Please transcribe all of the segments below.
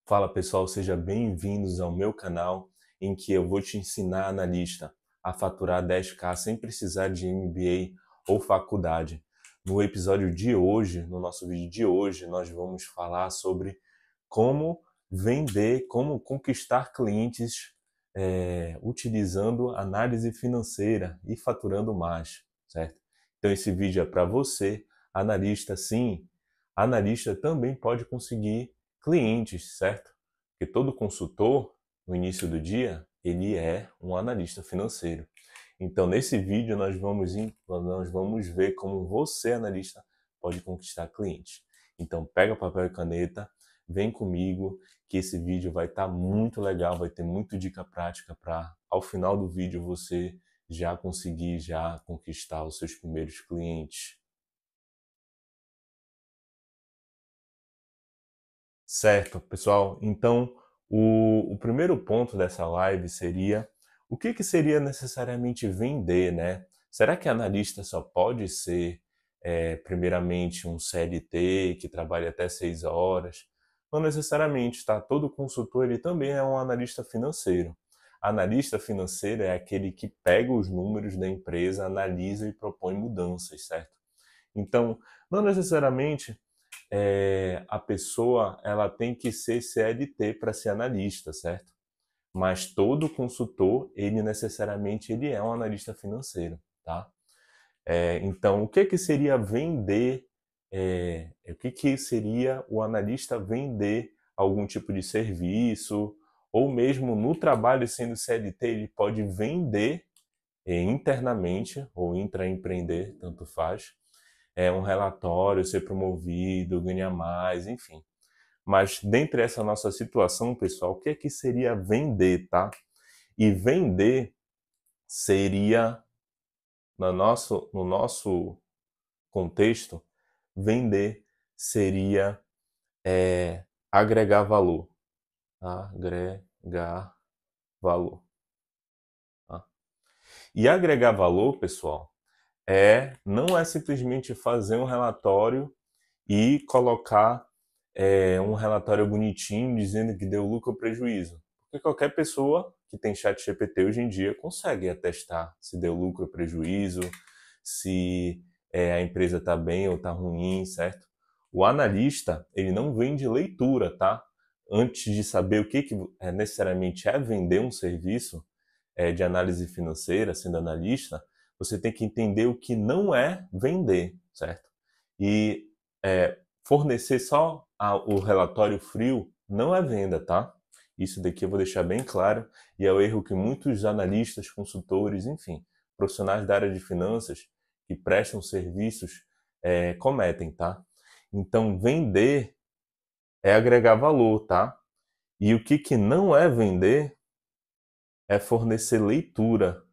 Fala pessoal, sejam bem-vindos ao meu canal em que eu vou te ensinar, analista, a faturar 10K sem precisar de MBA ou faculdade. No episódio de hoje, no nosso vídeo de hoje, nós vamos falar sobre como vender, como conquistar clientes utilizando análise financeira e faturando mais, certo? Então esse vídeo é para você, analista, sim. Analista também pode conseguir clientes, certo? Porque todo consultor, no início do dia, ele é um analista financeiro. Então, nesse vídeo, nós vamos ver como você, analista, pode conquistar clientes. Então, pega papel e caneta, vem comigo, que esse vídeo vai estar muito legal, vai ter muita dica prática para, ao final do vídeo, você já conseguir já conquistar os seus primeiros clientes. Certo, pessoal. Então, o primeiro ponto dessa live seria o que seria necessariamente vender, né? Será que analista só pode ser, primeiramente, um CLT que trabalha até 6 horas? Não necessariamente, tá? Todo consultor ele também é um analista financeiro. Analista financeiro é aquele que pega os números da empresa, analisa e propõe mudanças, certo? Então, não necessariamente a pessoa ela tem que ser CLT para ser analista, certo? Mas todo consultor, ele necessariamente ele é um analista financeiro, tá? Então, o que seria vender? O que seria o analista vender algum tipo de serviço? Ou mesmo no trabalho sendo CLT, ele pode vender internamente ou intraempreender, tanto faz, um relatório, ser promovido, ganhar mais, enfim. Mas dentre essa nossa situação, pessoal, o que seria vender, tá? E vender seria, no nosso contexto, vender seria agregar valor. Agregar valor. Tá? E agregar valor, pessoal, não é simplesmente fazer um relatório e colocar um relatório bonitinho dizendo que deu lucro ou prejuízo. Porque qualquer pessoa que tem chat GPT hoje em dia consegue atestar se deu lucro ou prejuízo, se a empresa está bem ou está ruim, certo? O analista, ele não vende leitura, tá? Antes de saber o que necessariamente é vender um serviço de análise financeira, sendo analista, você tem que entender o que não é vender, certo? E fornecer só o relatório frio não é venda, tá? Isso daqui eu vou deixar bem claro, e é o erro que muitos analistas, consultores, enfim, profissionais da área de finanças que prestam serviços cometem, tá? Então, vender é agregar valor, tá? E o que não é vender é fornecer leitura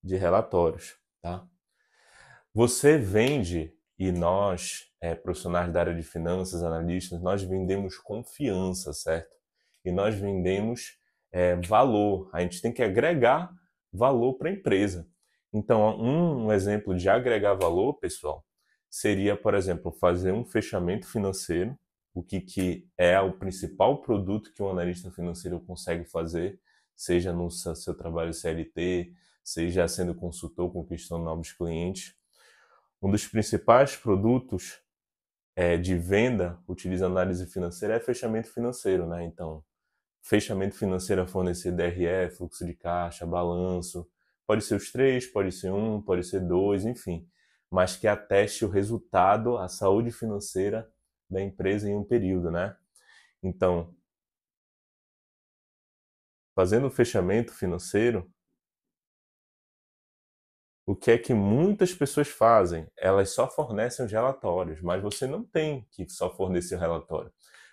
de relatórios, tá? Você vende e nós, profissionais da área de finanças, analistas, nós vendemos confiança, certo? E nós vendemos valor. A gente tem que agregar valor para a empresa. Então, um exemplo de agregar valor, pessoal, seria, por exemplo, fazer um fechamento financeiro, o que é o principal produto que um analista financeiro consegue fazer, seja no seu trabalho CLT, seja sendo consultor, conquistando novos clientes. Um dos principais produtos de venda utilizando análise financeira é fechamento financeiro, né? Então, fechamento financeiro é fornecer DRE, fluxo de caixa, balanço. Pode ser os três, pode ser um, pode ser dois, enfim. Mas que ateste o resultado, a saúde financeira da empresa em um período, né? Então, fazendo o fechamento financeiro, o que é que muitas pessoas fazem? Elas só fornecem os relatórios, mas você não tem que só fornecer o relatório.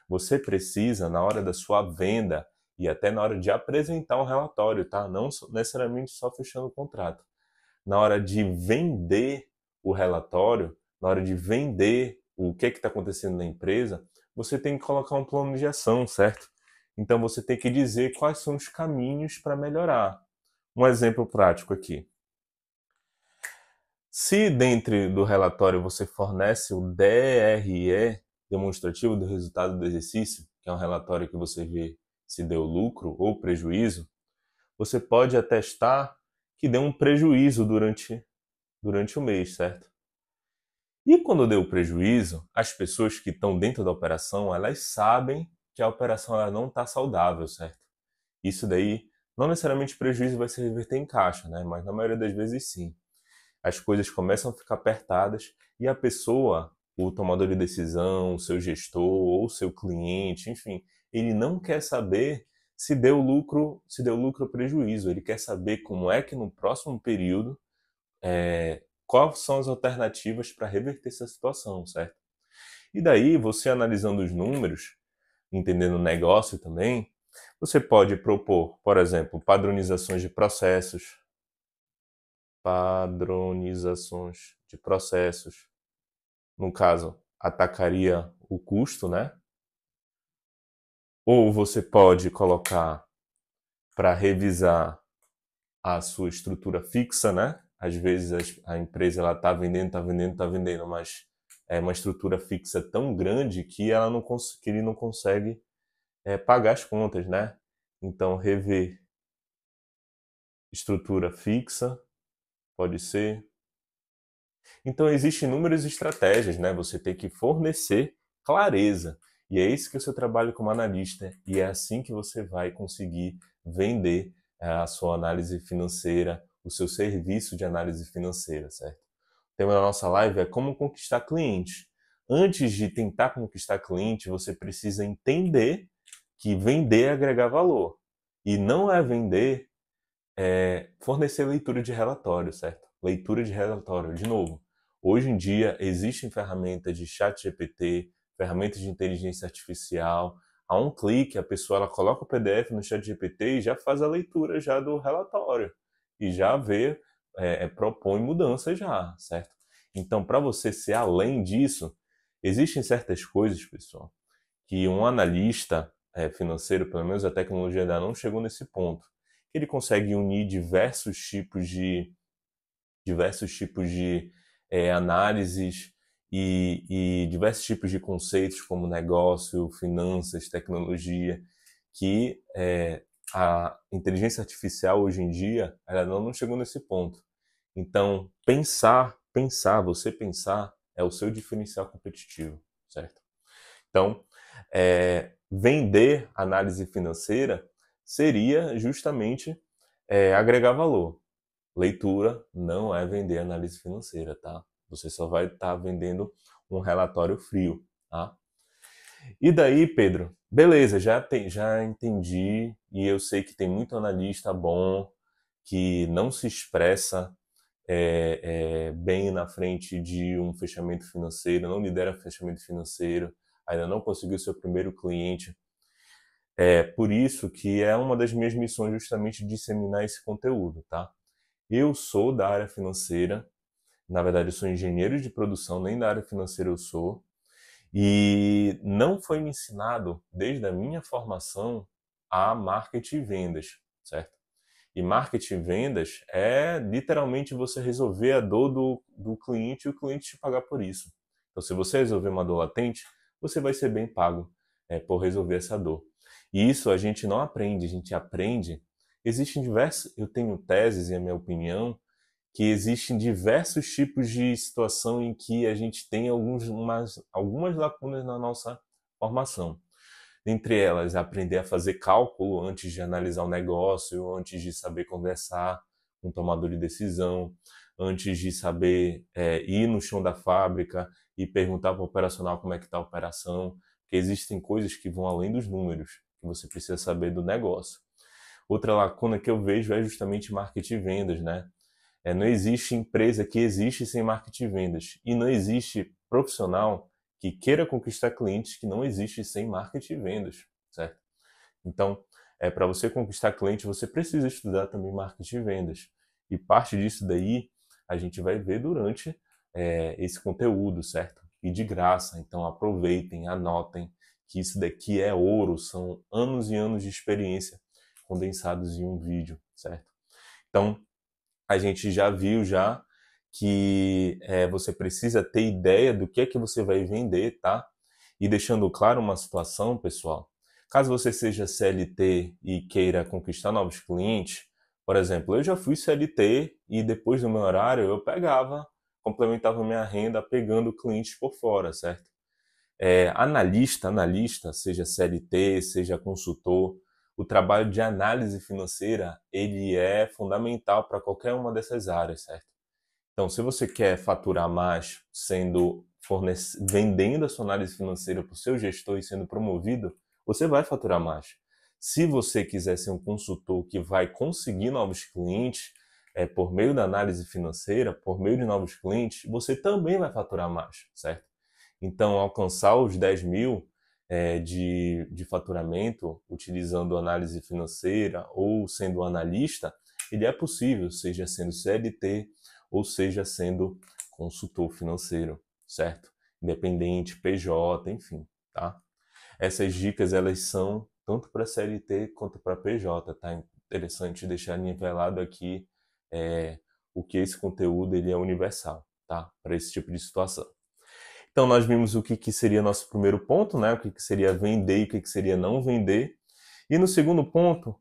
Você precisa, na hora da sua venda e até na hora de apresentar um relatório, tá? Não necessariamente só fechando o contrato. Na hora de vender o relatório, na hora de vender o que está acontecendo na empresa, você tem que colocar um plano de ação, certo? Então você tem que dizer quais são os caminhos para melhorar. Um exemplo prático aqui. Se dentro do relatório você fornece o DRE, demonstrativo do resultado do exercício, que é um relatório que você vê se deu lucro ou prejuízo, você pode atestar que deu um prejuízo durante o mês, certo? E quando deu prejuízo, as pessoas que estão dentro da operação, elas sabem que a operação ela não está saudável, certo? Isso daí, não necessariamente prejuízo vai se reverter em caixa, né? Mas na maioria das vezes sim. As coisas começam a ficar apertadas e a pessoa, o tomador de decisão, o seu gestor ou o seu cliente, enfim, ele não quer saber se deu lucro ou prejuízo. Ele quer saber como é que no próximo período, quais são as alternativas para reverter essa situação, certo? E daí, você analisando os números, entendendo o negócio também, você pode propor, por exemplo, padronizações de processos. No caso, atacaria o custo, né? Ou você pode colocar para revisar a sua estrutura fixa, né? Às vezes a empresa ela tá vendendo, tá vendendo, tá vendendo, mas é uma estrutura fixa tão grande que que ele não consegue pagar as contas, né? Então rever estrutura fixa pode ser. Então existem inúmeras estratégias, né? Você tem que fornecer clareza. E é isso que é o seu trabalho como analista. E é assim que você vai conseguir vender a sua análise financeira, o seu serviço de análise financeira, certo? O tema da nossa live é como conquistar clientes. Antes de tentar conquistar cliente, você precisa entender que vender é agregar valor. E não é vender, fornecer leitura de relatório, certo? Leitura de relatório, de novo. Hoje em dia existem ferramentas de chat GPT, ferramentas de inteligência artificial. A um clique, a pessoa ela coloca o PDF no chat GPT e já faz a leitura já do relatório. E já vê, propõe mudança já, certo? Então, para você ser além disso, existem certas coisas, pessoal, que um analista financeiro, pelo menos a tecnologia ainda não chegou nesse ponto. Ele consegue unir diversos tipos de análises e diversos tipos de conceitos como negócio, finanças, tecnologia, que a inteligência artificial hoje em dia ela não chegou nesse ponto. Então, você pensar é o seu diferencial competitivo, certo? Então, vender análise financeira seria justamente agregar valor. Leitura não é vender análise financeira, tá? Você só vai estar vendendo um relatório frio, tá? E daí, Pedro? Beleza, já entendi e eu sei que tem muito analista bom que não se expressa bem na frente de um fechamento financeiro, não lidera fechamento financeiro, ainda não conseguiu seu primeiro cliente. É por isso que é uma das minhas missões justamente disseminar esse conteúdo, tá? Eu sou da área financeira, na verdade eu sou engenheiro de produção, nem da área financeira eu sou, e não foi me ensinado desde a minha formação a marketing e vendas, certo? E marketing e vendas é literalmente você resolver a dor do cliente e o cliente te pagar por isso. Então, se você resolver uma dor latente, você vai ser bem pago por resolver essa dor. E isso a gente não aprende, a gente aprende. Existem diversos, eu tenho teses, e a minha opinião, que existem diversos tipos de situação em que a gente tem algumas lacunas na nossa formação. Entre elas, aprender a fazer cálculo antes de analisar o negócio, antes de saber conversar com o tomador de decisão, antes de saber ir no chão da fábrica e perguntar para o operacional como é que está a operação, porque existem coisas que vão além dos números, que você precisa saber do negócio. Outra lacuna que eu vejo é justamente marketing e vendas, né? Não existe empresa que existe sem marketing e vendas. E não existe profissional que queira conquistar clientes que não existe sem marketing e vendas, certo? Então, para você conquistar cliente, você precisa estudar também marketing e vendas. E parte disso daí a gente vai ver durante esse conteúdo, certo? E de graça. Então, aproveitem, anotem, que isso daqui é ouro, são anos e anos de experiência condensados em um vídeo, certo? Então, a gente já viu que você precisa ter ideia do que é que você vai vender, tá? E deixando claro uma situação, pessoal, caso você seja CLT e queira conquistar novos clientes, por exemplo, eu já fui CLT e depois do meu horário eu complementava minha renda pegando clientes por fora, certo? Analista, seja CLT, seja consultor, o trabalho de análise financeira, ele é fundamental para qualquer uma dessas áreas, certo? Então, se você quer faturar mais vendendo a sua análise financeira para o seu gestor e sendo promovido, você vai faturar mais. Se você quiser ser um consultor que vai conseguir novos clientes, por meio da análise financeira, por meio de novos clientes, você também vai faturar mais, certo? Então, alcançar os 10 mil de faturamento utilizando análise financeira ou sendo analista, ele é possível, seja sendo CLT ou seja sendo consultor financeiro, certo? Independente, PJ, enfim, tá? Essas dicas, elas são tanto para CLT quanto para PJ, tá? Interessante deixar nivelado aqui o que esse conteúdo ele é universal, tá? Para esse tipo de situação. Então, nós vimos o que seria nosso primeiro ponto, né? O que seria vender e o que seria não vender. E no segundo ponto,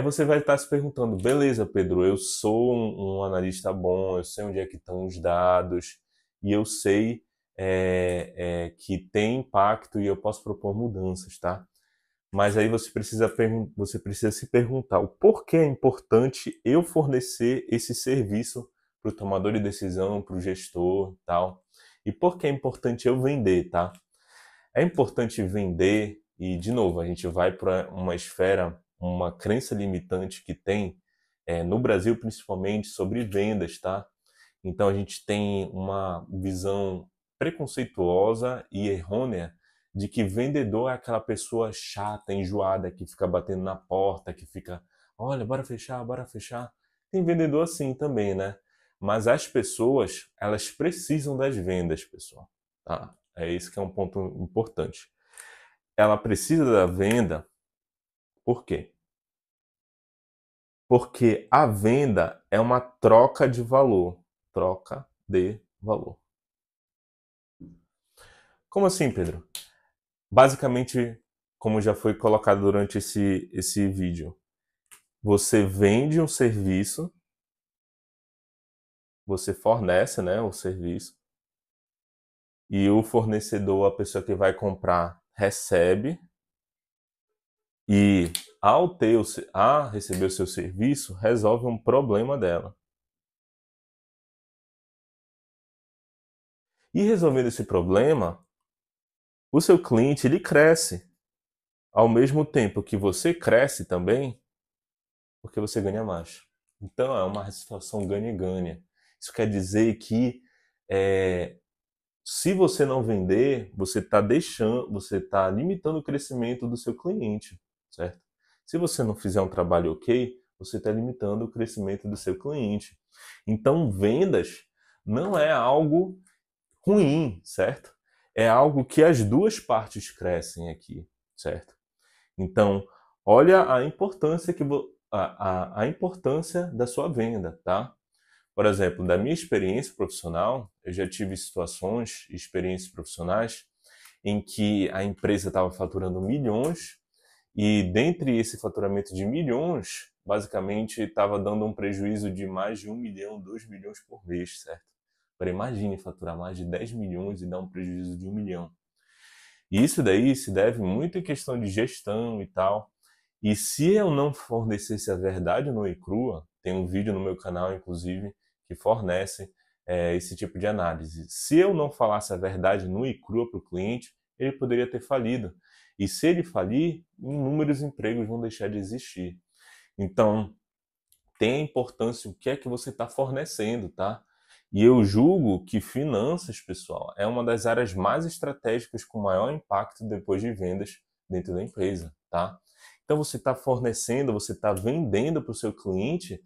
você vai estar se perguntando, beleza, Pedro, eu sou um analista bom, eu sei onde é que estão os dados, e eu sei que tem impacto e eu posso propor mudanças, tá? Mas aí você precisa se perguntar o porquê é importante eu fornecer esse serviço para o tomador de decisão, para o gestor, tal. E por que é importante eu vender, tá? É importante vender e, de novo, a gente vai para uma esfera, uma crença limitante que tem, no Brasil principalmente, sobre vendas, tá? Então a gente tem uma visão preconceituosa e errônea de que vendedor é aquela pessoa chata, enjoada, que fica batendo na porta, que fica, olha, bora fechar, bora fechar. Tem vendedor assim também, né? Mas as pessoas, elas precisam das vendas, pessoal. Tá? É isso que é um ponto importante. Ela precisa da venda, por quê? Porque a venda é uma troca de valor. Troca de valor. Como assim, Pedro? Basicamente, como já foi colocado durante esse vídeo, você vende um serviço, você fornece, né, o serviço, e o fornecedor, a pessoa que vai comprar, recebe, e a receber o seu serviço, resolve um problema dela. E resolvendo esse problema, o seu cliente ele cresce, ao mesmo tempo que você cresce também, porque você ganha mais. Então é uma situação ganha-ganha. Isso quer dizer que é, se você não vender, você está limitando o crescimento do seu cliente, certo? Se você não fizer um trabalho ok, você está limitando o crescimento do seu cliente. Então, vendas não é algo ruim, certo? É algo que as duas partes crescem aqui, certo? Então, olha a importância a importância da sua venda, tá? Por exemplo, da minha experiência profissional, eu já tive experiências profissionais, em que a empresa estava faturando milhões e dentre esse faturamento de milhões, basicamente estava dando um prejuízo de mais de 1 milhão, 2 milhões por mês, certo? Agora imagine faturar mais de 10 milhões e dar um prejuízo de 1 milhão. E isso daí se deve muito em questão de gestão e tal. E se eu não fornecesse a verdade nua e crua, tem um vídeo no meu canal, inclusive, que fornece esse tipo de análise. Se eu não falasse a verdade nua e crua para o cliente, ele poderia ter falido. E se ele falir, inúmeros empregos vão deixar de existir. Então, tem a importância o que é que você está fornecendo, tá? E eu julgo que finanças, pessoal, é uma das áreas mais estratégicas com maior impacto depois de vendas dentro da empresa, tá? Então você está fornecendo, você está vendendo para o seu cliente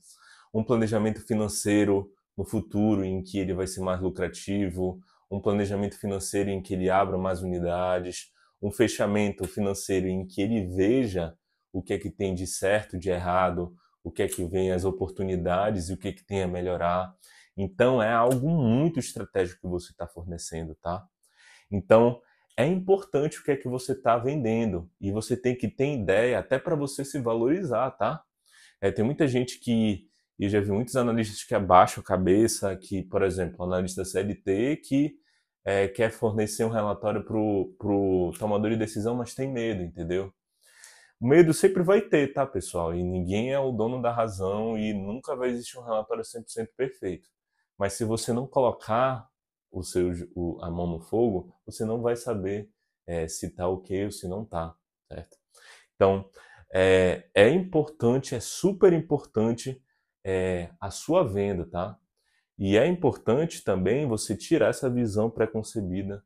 um planejamento financeiro no futuro em que ele vai ser mais lucrativo, um planejamento financeiro em que ele abra mais unidades, um fechamento financeiro em que ele veja o que é que tem de certo, de errado, o que é que vem as oportunidades e o que é que tem a melhorar. Então é algo muito estratégico que você está fornecendo, tá? Então é importante o que é que você está vendendo e você tem que ter ideia até para você se valorizar, tá? Tem muita gente que, eu já vi muitos analistas que abaixam a cabeça, que, por exemplo, analista CLT que quer fornecer um relatório para o tomador de decisão, mas tem medo, entendeu? O medo sempre vai ter, tá, pessoal? E ninguém é o dono da razão e nunca vai existir um relatório 100% perfeito. Mas se você não colocar a mão no fogo, você não vai saber se tá ok ou se não tá, certo? Então, é importante, é super importante a sua venda, tá? E é importante também você tirar essa visão preconcebida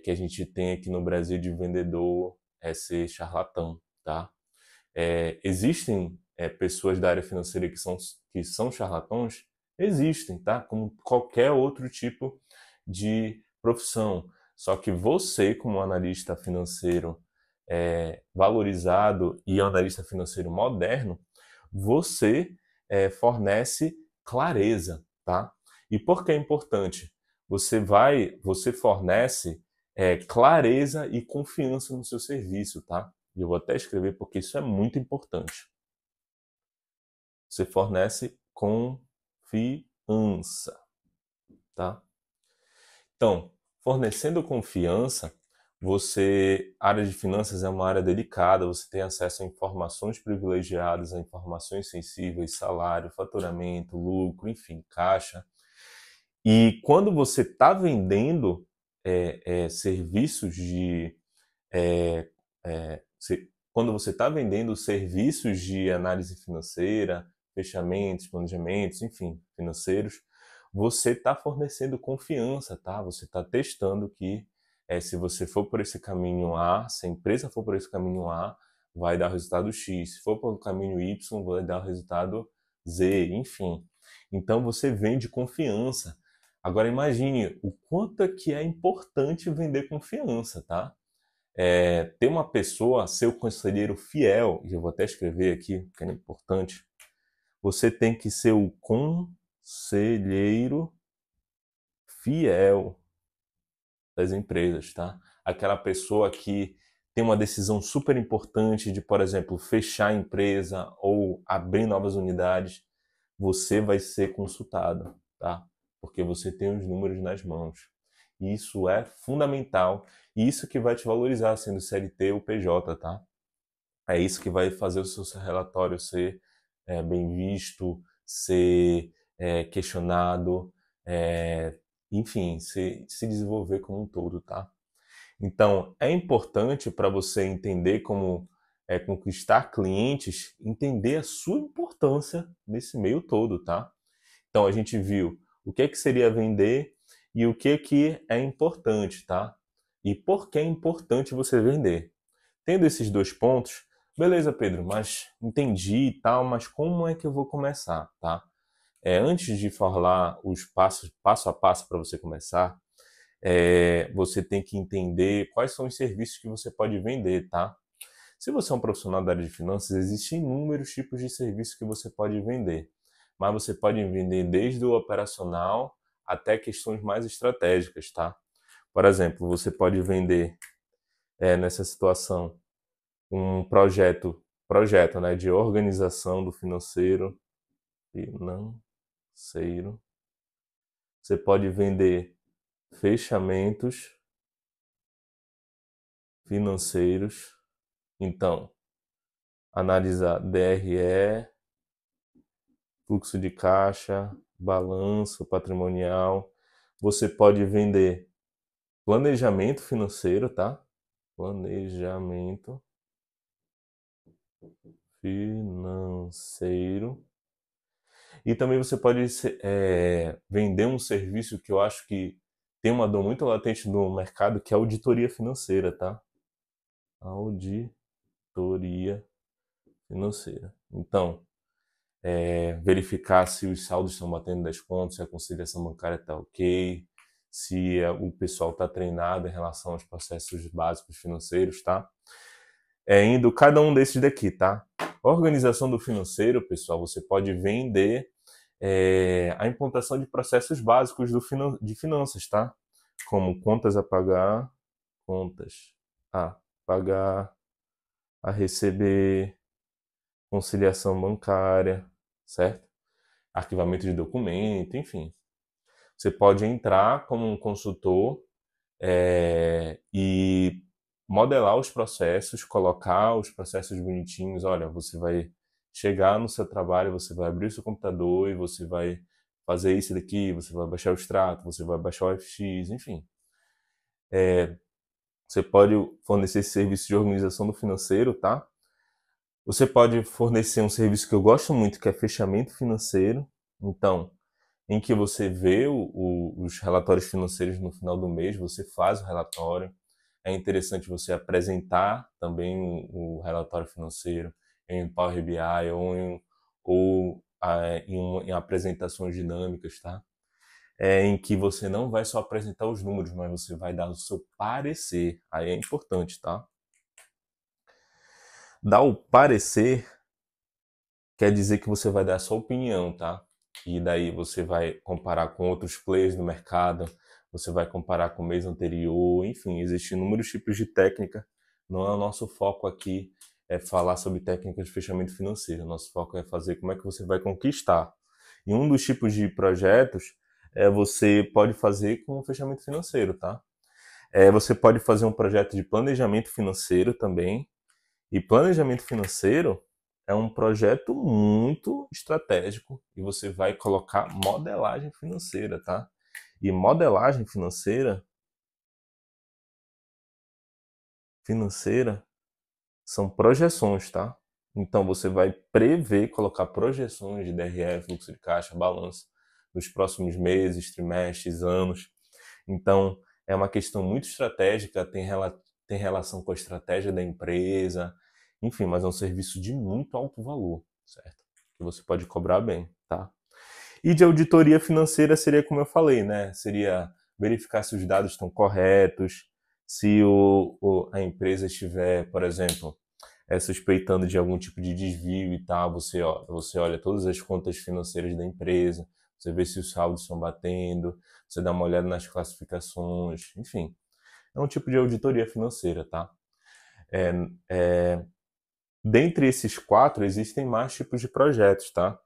que a gente tem aqui no Brasil de vendedor ser charlatão, tá? Existem pessoas da área financeira que são charlatões? Existem, tá? Como qualquer outro tipo de profissão. Só que você, como analista financeiro valorizado e analista financeiro moderno, você fornece clareza, tá? E por que é importante? Você fornece clareza e confiança no seu serviço, tá? E eu vou até escrever porque isso é muito importante. Você fornece confiança, tá? Então, fornecendo confiança, a área de finanças é uma área delicada, você tem acesso a informações privilegiadas, a informações sensíveis, salário, faturamento, lucro, enfim, caixa. E quando você está vendendo serviços de é, quando você está vendendo serviços de análise financeira, fechamentos, planejamentos, enfim, financeiros, você está fornecendo confiança, tá? Você está testando que se você for por esse caminho A, se a empresa for por esse caminho A, vai dar o resultado X. Se for pelo caminho Y, vai dar o resultado Z, enfim. Então você vende confiança. Agora imagine o quanto é que é importante vender confiança, tá? Ter uma pessoa, seu conselheiro fiel, e eu vou até escrever aqui, que é importante, você tem que ser o conselheiro fiel das empresas, tá? Aquela pessoa que tem uma decisão super importante de, por exemplo, fechar a empresa ou abrir novas unidades, você vai ser consultado, tá? Porque você tem os números nas mãos. E isso é fundamental. E isso que vai te valorizar sendo CLT ou PJ, tá? É isso que vai fazer o seu relatório ser bem visto, ser questionado, enfim, se desenvolver como um todo, tá? Então, é importante para você entender como conquistar clientes, entender a sua importância nesse meio todo, tá? Então, a gente viu o que seria vender e o que é importante, tá? E por que é importante você vender. Tendo esses dois pontos, beleza, Pedro, mas entendi e tal, mas como é que eu vou começar, tá? Antes de falar os passos, passo a passo para você começar, você tem que entender quais são os serviços que você pode vender, tá? Se você é um profissional da área de finanças, existem inúmeros tipos de serviços que você pode vender, mas você pode vender desde o operacional até questões mais estratégicas, tá? Por exemplo, você pode vender nessa situação um projeto, né, de organização do financeiro. Você pode vender fechamentos financeiros. Então, analisar DRE, fluxo de caixa, balanço patrimonial. Você pode vender planejamento financeiro, tá? Planejamento financeiro. E também você pode vender um serviço que eu acho que tem uma dor muito latente no mercado, que é a auditoria financeira, tá? Auditoria financeira. Então, verificar se os saldos estão batendo das contas, se a conciliação bancária está ok, se o pessoal está treinado em relação aos processos básicos financeiros, tá? Indo cada um desses daqui, tá? Organização do financeiro, pessoal, você pode vender a implantação de processos básicos de finanças, tá? Como contas a pagar, contas a pagar, a receber, conciliação bancária, certo? Arquivamento de documento, enfim. Você pode entrar como um consultor e modelar os processos, colocar os processos bonitinhos. Olha, você vai chegar no seu trabalho, você vai abrir o seu computador e você vai fazer isso daqui, você vai baixar o extrato, você vai baixar o FX, enfim. Você pode fornecer esse serviço de organização do financeiro, tá? Você pode fornecer um serviço que eu gosto muito, que é fechamento financeiro. Então, em que você vê os relatórios financeiros no final do mês, você faz o relatório. É interessante você apresentar também o relatório financeiro em Power BI ou em apresentações dinâmicas, tá? Em que você não vai só apresentar os números, mas você vai dar o seu parecer. Aí é importante, tá? Dar o parecer quer dizer que você vai dar a sua opinião, tá? E daí você vai comparar com outros players no mercado, você vai comparar com o mês anterior, enfim, existem inúmeros tipos de técnica. Não é o nosso foco aqui falar sobre técnicas de fechamento financeiro. O nosso foco é fazer como é que você vai conquistar. E um dos tipos de projetos você pode fazer com o fechamento financeiro, tá? Você pode fazer um projeto de planejamento financeiro também. E planejamento financeiro é um projeto muito estratégico e você vai colocar modelagem financeira, tá? E modelagem financeira são projeções, tá? Então você vai prever, colocar projeções de DRE, fluxo de caixa, balanço nos próximos meses, trimestres, anos. Então é uma questão muito estratégica, tem relação com a estratégia da empresa, enfim, mas é um serviço de muito alto valor, certo? Que você pode cobrar bem, tá? E de auditoria financeira seria como eu falei, né? Seria verificar se os dados estão corretos, se a empresa estiver, por exemplo, suspeitando de algum tipo de desvio e tal, você olha todas as contas financeiras da empresa, você vê se os saldos estão batendo, você dá uma olhada nas classificações, enfim. É um tipo de auditoria financeira, tá? Dentre esses 4, existem mais tipos de projetos, tá?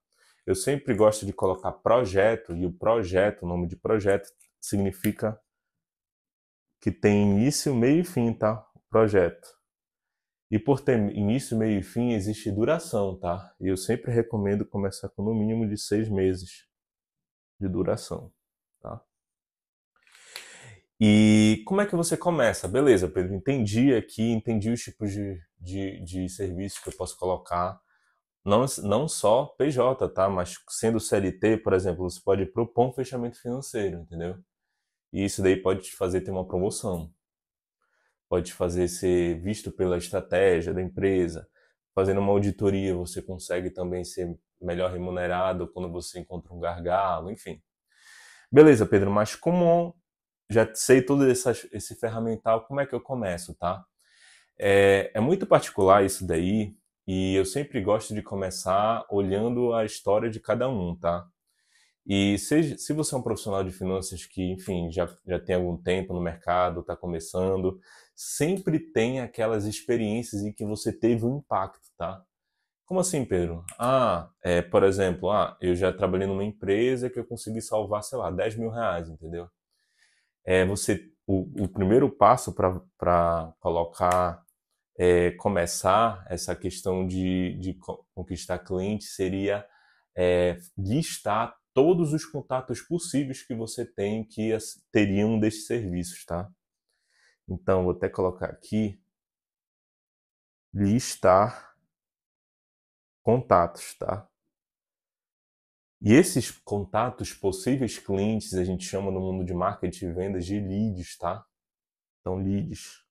Eu sempre gosto de colocar projeto, e o nome de projeto, significa que tem início, meio e fim, tá? Projeto. E por ter início, meio e fim, existe duração, tá? E eu sempre recomendo começar com no mínimo de 6 meses de duração, tá? E como é que você começa? Beleza, Pedro, entendi os tipos de serviços que eu posso colocar. Não só PJ, tá? Mas sendo CLT, por exemplo, você pode propor um fechamento financeiro, entendeu? E isso daí pode te fazer ter uma promoção. Pode te fazer ser visto pela estratégia da empresa. Fazendo uma auditoria, você consegue também ser melhor remunerado quando você encontra um gargalo, enfim. Beleza, Pedro, mas como já sei todo esse ferramental, como é que eu começo, tá? É muito particular isso daí, e eu sempre gosto de começar olhando a história de cada um, tá? E se você é um profissional de finanças que, enfim, já tem algum tempo no mercado, está começando, sempre tem aquelas experiências em que você teve um impacto, tá? Como assim, Pedro? Por exemplo, eu já trabalhei numa empresa que eu consegui salvar, sei lá, 10 mil reais, entendeu? O primeiro passo para colocar, começar essa questão de conquistar clientes seria listar todos os contatos possíveis que você tem que teriam desses serviços, tá? Então, vou até colocar aqui, listar contatos, tá? E esses contatos, possíveis clientes, a gente chama no mundo de marketing e vendas de leads, tá? Então, leads.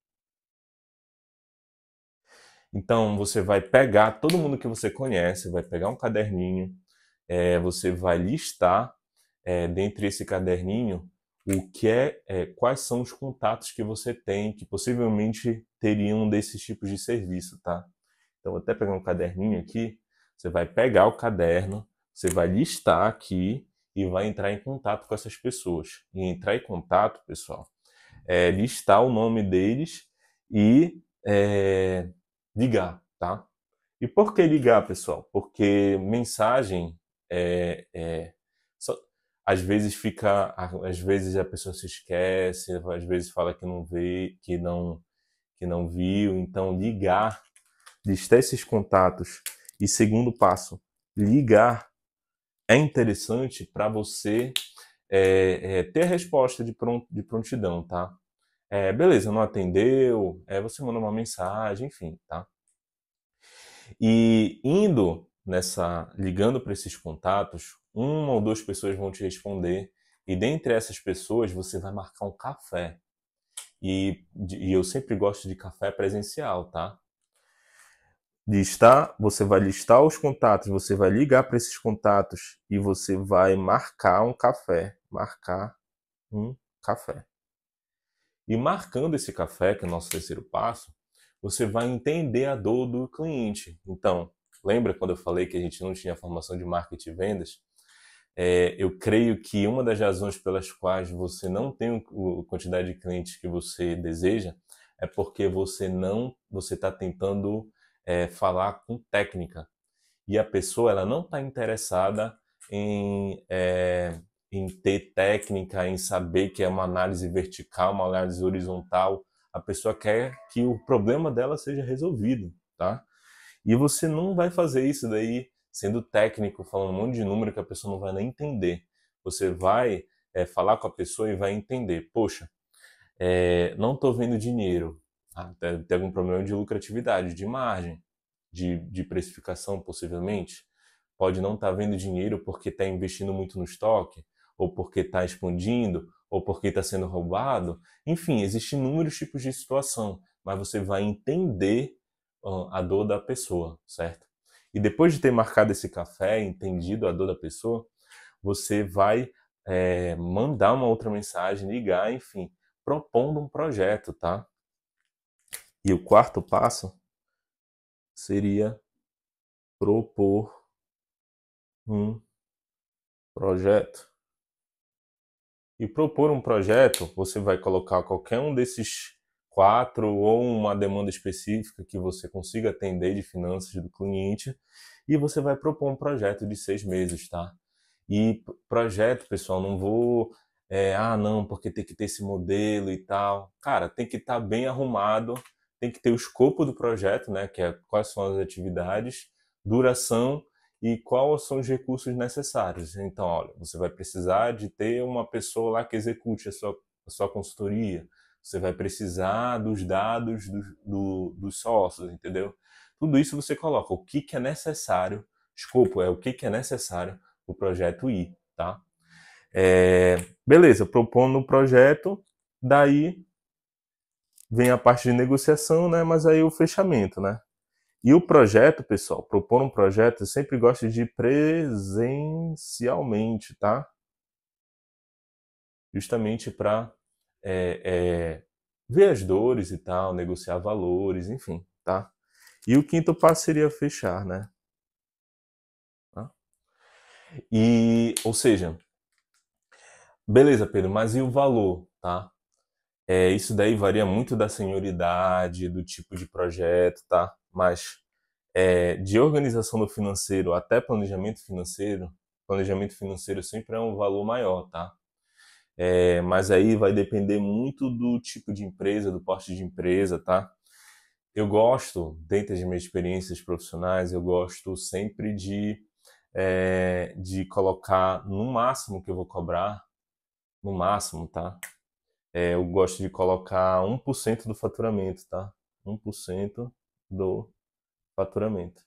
Então, você vai pegar todo mundo que você conhece, vai pegar um caderninho, você vai listar dentre esse caderninho quais são os contatos que você tem que possivelmente teriam desses tipos de serviço, tá? Então, vou até pegar um caderninho aqui, você vai pegar o caderno, você vai listar aqui e vai entrar em contato com essas pessoas. E entrar em contato, pessoal, listar o nome deles e ligar, tá? E por que ligar, pessoal? Porque mensagem é, é, só- às vezes a pessoa se esquece, às vezes fala que não vê, que não viu. Então ligar, listar esses contatos. E segundo passo, ligar é interessante para você ter a resposta de prontidão, tá? Beleza, não atendeu, você manda uma mensagem, enfim, tá? E ligando para esses contatos, uma ou duas pessoas vão te responder, e dentre essas pessoas você vai marcar um café. E eu sempre gosto de café presencial, tá? Você vai listar os contatos, você vai ligar para esses contatos e você vai marcar um café. Marcar um café. E marcando esse café, que é o nosso terceiro passo, você vai entender a dor do cliente. Então, lembra quando eu falei que a gente não tinha formação de marketing e vendas? Eu creio que uma das razões pelas quais você não tem a quantidade de clientes que você deseja é porque você está tentando falar com técnica, e a pessoa ela não está interessada em, em ter técnica, em saber que é uma análise vertical, uma análise horizontal. A pessoa quer que o problema dela seja resolvido, tá? E você não vai fazer isso daí sendo técnico, falando um monte de número que a pessoa não vai nem entender. Você vai falar com a pessoa e vai entender. Poxa, não estou vendo dinheiro. Tem algum problema de lucratividade, de margem, de precificação, possivelmente. Pode não estar vendo dinheiro porque está investindo muito no estoque, ou porque está expandindo, ou porque está sendo roubado. Enfim, existem inúmeros tipos de situação, mas você vai entender a dor da pessoa, certo? E depois de ter marcado esse café, entendido a dor da pessoa, você vai mandar uma outra mensagem, ligar, enfim, propondo um projeto, tá? E o quarto passo seria propor um projeto. E propor um projeto, você vai colocar qualquer um desses quatro ou uma demanda específica que você consiga atender de finanças do cliente, e você vai propor um projeto de 6 meses, tá? E projeto, pessoal, não vou não, porque tem que ter esse modelo e tal. Cara, tem que estar bem arrumado, tem que ter o escopo do projeto, né? Que é quais são as atividades, duração e quais são os recursos necessários. Então, olha, você vai precisar de ter uma pessoa lá que execute a sua consultoria. Você vai precisar dos dados dos sócios, entendeu? Tudo isso você coloca o que é necessário, escopo é o que é necessário o projeto ir, tá? Beleza, propondo o projeto, daí vem a parte de negociação, né? Mas aí o fechamento, né? E o projeto, pessoal, propor um projeto, eu sempre gosto de ir presencialmente, tá? Justamente para ver as dores e tal, negociar valores, enfim, tá? E o quinto passo seria fechar, né? Tá? Ou seja, beleza, Pedro, mas e o valor, tá? Isso daí varia muito da senioridade, do tipo de projeto, tá? Mas de organização do financeiro até planejamento financeiro sempre é um valor maior, tá? Mas aí vai depender muito do tipo de empresa, do porte de empresa, tá? Eu gosto, dentro das minhas experiências profissionais, eu gosto sempre de colocar no máximo que eu vou cobrar, no máximo, tá? Eu gosto de colocar 1% do faturamento, tá? 1% do faturamento.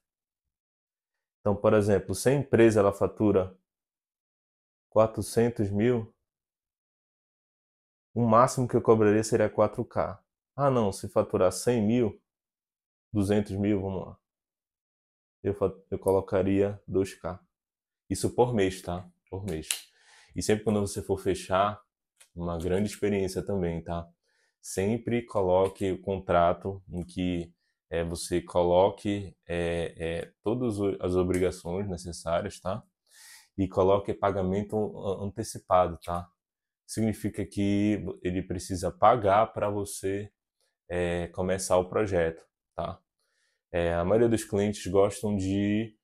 Então, por exemplo, se a empresa ela fatura 400 mil, o máximo que eu cobraria seria 4K. Ah, não, se faturar 100 mil, 200 mil, vamos lá. Eu colocaria 2K. Isso por mês, tá? Por mês. E sempre quando você for fechar, uma grande experiência também, tá? Sempre coloque o contrato em que você coloque todas as obrigações necessárias, tá? E coloque pagamento antecipado, tá? significa que ele precisa pagar para você começar o projeto, tá? A maioria dos clientes gostam de,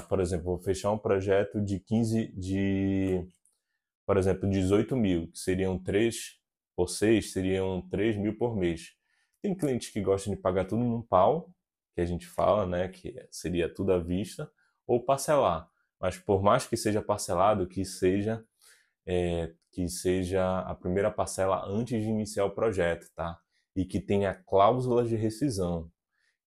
por exemplo, vou fechar um projeto de por exemplo, 18 mil, que seriam 3 por 6, seriam 3 mil por mês. Tem clientes que gostam de pagar tudo num pau, que a gente fala, né, que seria tudo à vista, ou parcelar. Mas por mais que seja parcelado, que seja a primeira parcela antes de iniciar o projeto, tá? E que tenha cláusulas de rescisão.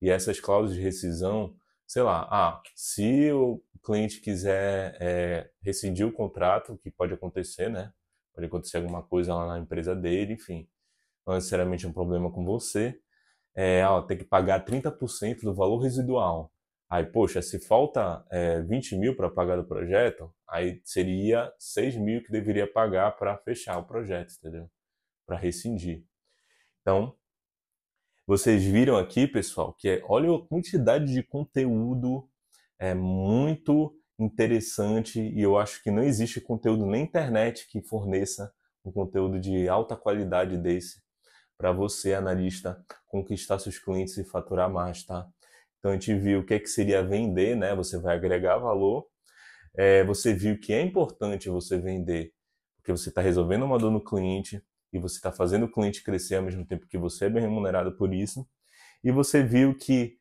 E essas cláusulas de rescisão, sei lá, se o cliente quiser rescindir o contrato, que pode acontecer, né? Pode acontecer alguma coisa lá na empresa dele, enfim. Não necessariamente um problema com você. Tem que pagar 30% do valor residual. Aí, poxa, se falta 20 mil para pagar do projeto, aí seria 6 mil que deveria pagar para fechar o projeto, entendeu? Para rescindir. Então, vocês viram aqui, pessoal, olha a quantidade de conteúdo muito interessante e eu acho que não existe conteúdo na internet que forneça um conteúdo de alta qualidade desse para você, analista, conquistar seus clientes e faturar mais, tá? Então a gente viu o que seria vender, né? Você vai agregar valor. Você viu que é importante você vender, porque você está resolvendo uma dor no cliente e você está fazendo o cliente crescer ao mesmo tempo que você é bem remunerado por isso. E você viu que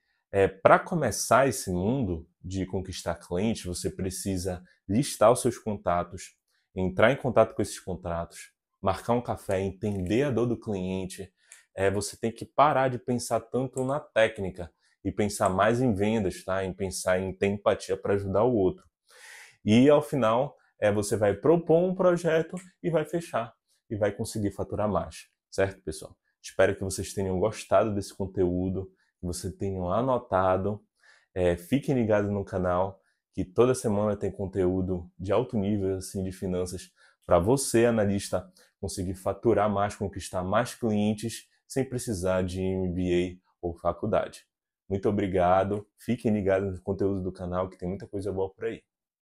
para começar esse mundo de conquistar clientes, você precisa listar os seus contatos, entrar em contato com esses contatos, marcar um café, entender a dor do cliente. Você tem que parar de pensar tanto na técnica e pensar mais em vendas, tá? Em pensar em ter empatia para ajudar o outro. E ao final, você vai propor um projeto e vai fechar e vai conseguir faturar mais, certo, pessoal? Espero que vocês tenham gostado desse conteúdo, que vocês tenham anotado. Fiquem ligados no canal, que toda semana tem conteúdo de alto nível assim, de finanças para você, analista, conseguir faturar mais, conquistar mais clientes sem precisar de MBA ou faculdade. Muito obrigado. Fiquem ligados no conteúdo do canal, que tem muita coisa boa por aí.